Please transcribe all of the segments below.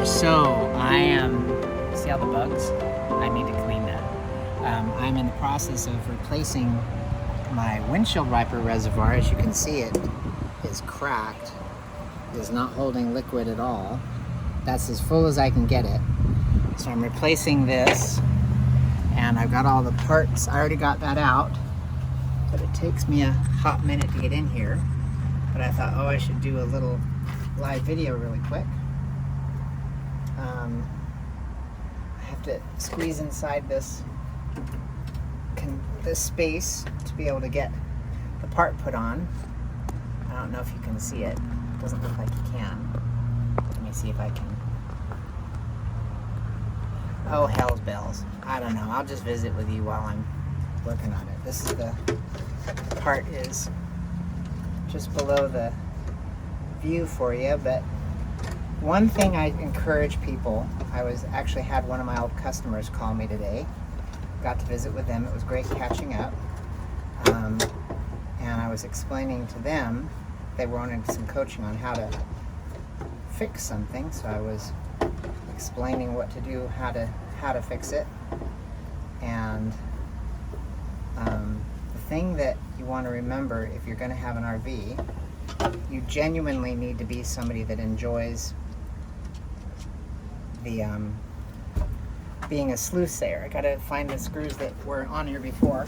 there. So I am, see all the bugs? I need to clean that. I'm in the process of replacing my windshield wiper reservoir. As you can see, it is cracked. It is not holding liquid at all. That's as full as I can get it. So I'm replacing this, and I've got all the parts. I already got that out, but it takes me a hot minute to get in here. But I thought, oh, I should do a little live video really quick. I have to squeeze inside this space to be able to get the part put on. I don't know if you can see it. It doesn't look like you can. Let me see if I can. Oh, hell's bells. I don't know. I'll just visit with you while I'm working on it. This is the part is just below the view for you, but one thing I encourage people, I actually had one of my old customers call me today. Got to visit with them. It was great catching up. And I was explaining to them, they wanted some coaching on how to fix something, so I was explaining what to do, how to fix it. And the thing that you want to remember if you're going to have an RV, you genuinely need to be somebody that enjoys the being a sleuth-sayer. I gotta find the screws that were on here before.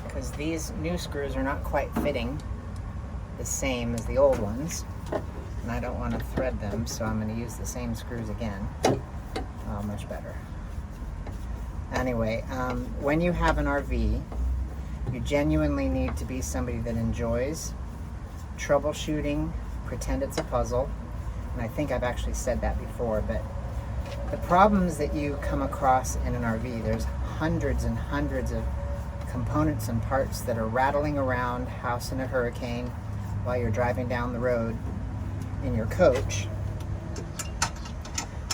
Because these new screws are not quite fitting the same as the old ones. And I don't want to thread them, so I'm going to use the same screws again. Oh, much better. Anyway, when you have an RV, you genuinely need to be somebody that enjoys troubleshooting, pretend it's a puzzle. And I think I've actually said that before, but the problems that you come across in an RV, there's hundreds and hundreds of components and parts that are rattling around house in a hurricane while you're driving down the road in your coach.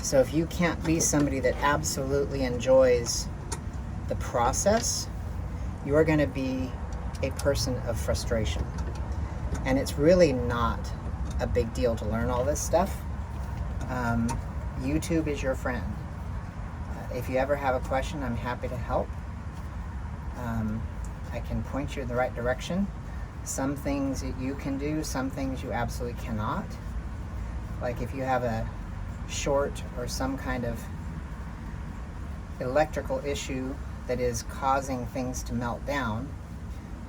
So if you can't be somebody that absolutely enjoys the process, you're going to be a person of frustration. And it's really not a big deal to learn all this stuff. YouTube is your friend. If you ever have a question, I'm happy to help. I can point you in the right direction. Some things that you can do, some things you absolutely cannot. Like if you have a short or some kind of electrical issue that is causing things to melt down,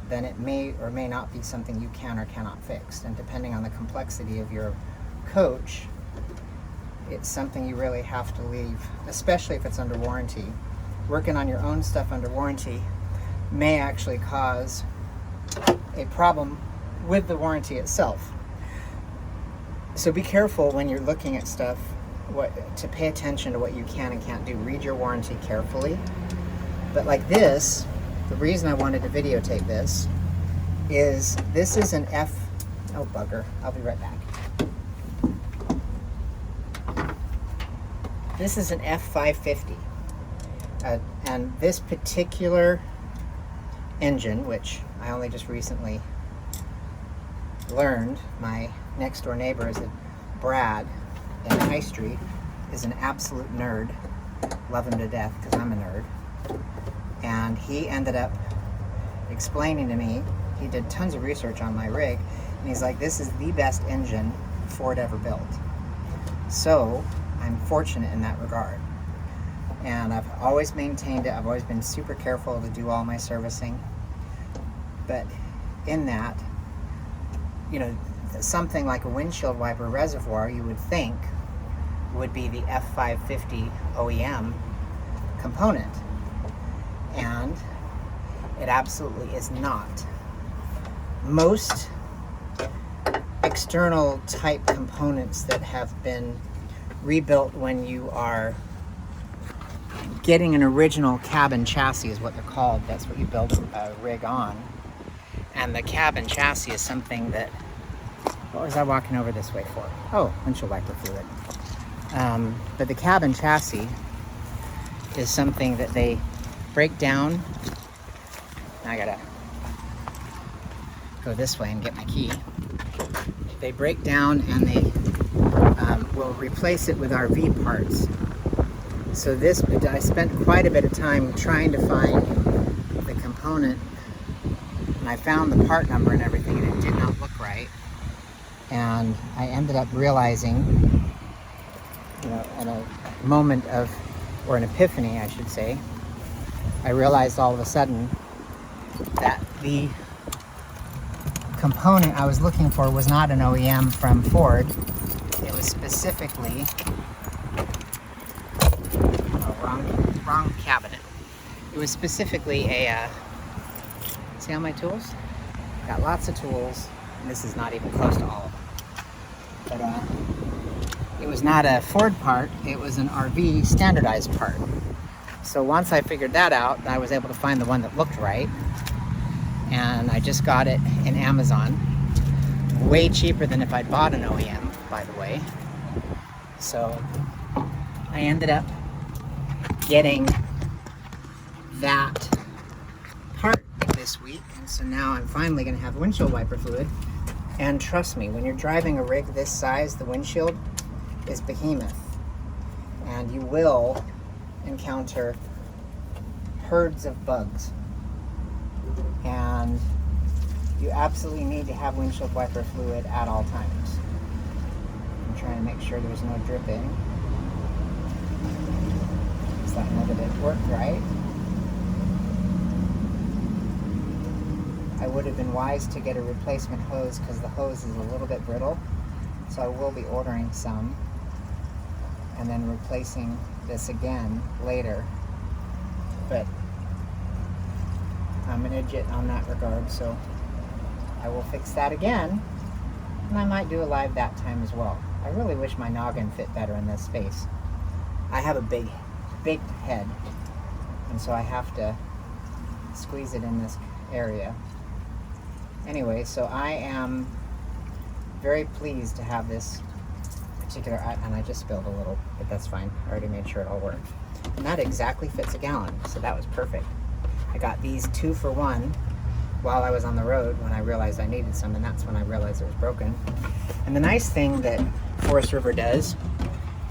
then it may or may not be something you can or cannot fix. And depending on the complexity of your coach, it's something you really have to leave, especially if it's under warranty. Working on your own stuff under warranty may actually cause a problem with the warranty itself. So be careful when you're looking at stuff, to pay attention to what you can and can't do. Read your warranty carefully. But like this, the reason I wanted to videotape this is an oh bugger, I'll be right back. This is an F550. And this particular engine, which I only just recently learned, my next door neighbor is Brad in High Street, is an absolute nerd. Love him to death because I'm a nerd. And he ended up explaining to me, he did tons of research on my rig, and he's like, this is the best engine Ford ever built. So I'm fortunate in that regard. And I've always maintained it. I've always been super careful to do all my servicing. But in that, you know, something like a windshield wiper reservoir, you would think would be the F550 OEM component. And it absolutely is not. Most external type components that have been rebuilt when you are getting an original cabin chassis is what they're called. That's what you build a rig on. And the cabin chassis is something that, what was I walking over this way for? Oh, windshield wiper fluid. But the cabin chassis is something that they break down. I gotta go this way and get my key. They break down and they will replace it with RV parts. So this, I spent quite a bit of time trying to find the component, and I found the part number and everything, and it did not look right. And I ended up realizing, you know, in a moment of, or an epiphany, I should say, I realized all of a sudden that the component I was looking for was not an OEM from Ford. It was specifically, wrong cabinet. It was specifically a, see all my tools? Got lots of tools, and this is not even close to all of them. But it was not a Ford part, it was an RV standardized part. So once I figured that out, I was able to find the one that looked right. And I just got it in Amazon. Way cheaper than if I'd bought an OEM, by the way. So I ended up getting that part this week. And so now I'm finally gonna have windshield wiper fluid. And trust me, when you're driving a rig this size, the windshield is behemoth. And you will encounter herds of bugs, and you absolutely need to have windshield wiper fluid at all times. I'm trying to make sure there's no dripping. Does that know that it worked right? I would have been wise to get a replacement hose because the hose is a little bit brittle, so I will be ordering some and then replacing this again later. But I'm an idiot on that regard, so I will fix that again, and I might do a live that time as well. I really wish my noggin fit better in this space. I have a big head, and so I have to squeeze it in this area. Anyway, so I am very pleased to have this particular, and I just spilled a little, but that's fine. I already made sure it all worked. And that exactly fits a gallon, so that was perfect. I got these 2 for 1 while I was on the road when I realized I needed some, and that's when I realized it was broken. And the nice thing that Forest River does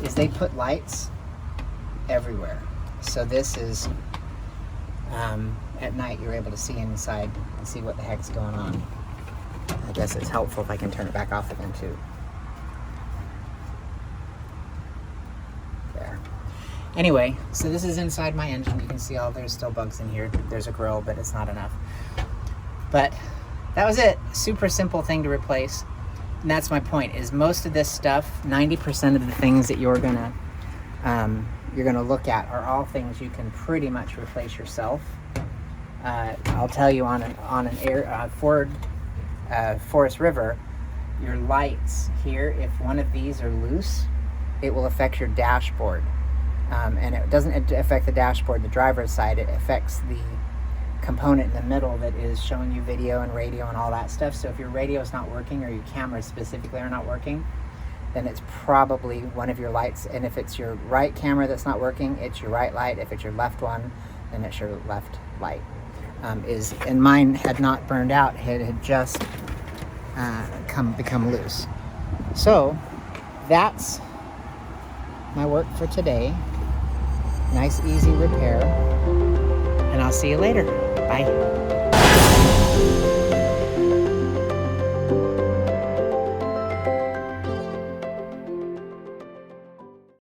is they put lights everywhere. So this is, at night you're able to see inside and see what the heck's going on. I guess it's helpful if I can turn it back off again too. There. Anyway, so this is inside my engine. You can see there's still bugs in here. There's a grill, but it's not enough. But that was it. Super simple thing to replace. And that's my point, is most of this stuff, 90% of the things that you're gonna look at are all things you can pretty much replace yourself. I'll tell you on an Ford Forest River, your lights here, if one of these are loose, it will affect your dashboard. And it doesn't affect the dashboard, the driver's side, it affects the component in the middle that is showing you video and radio and all that stuff. So if your radio is not working, or your cameras specifically are not working, then it's probably one of your lights. And if it's your right camera that's not working, it's your right light. If it's your left one, then it's your left light. And mine had not burned out, it had just become loose. So that's my work for today. Nice, easy repair, and I'll see you later. Bye.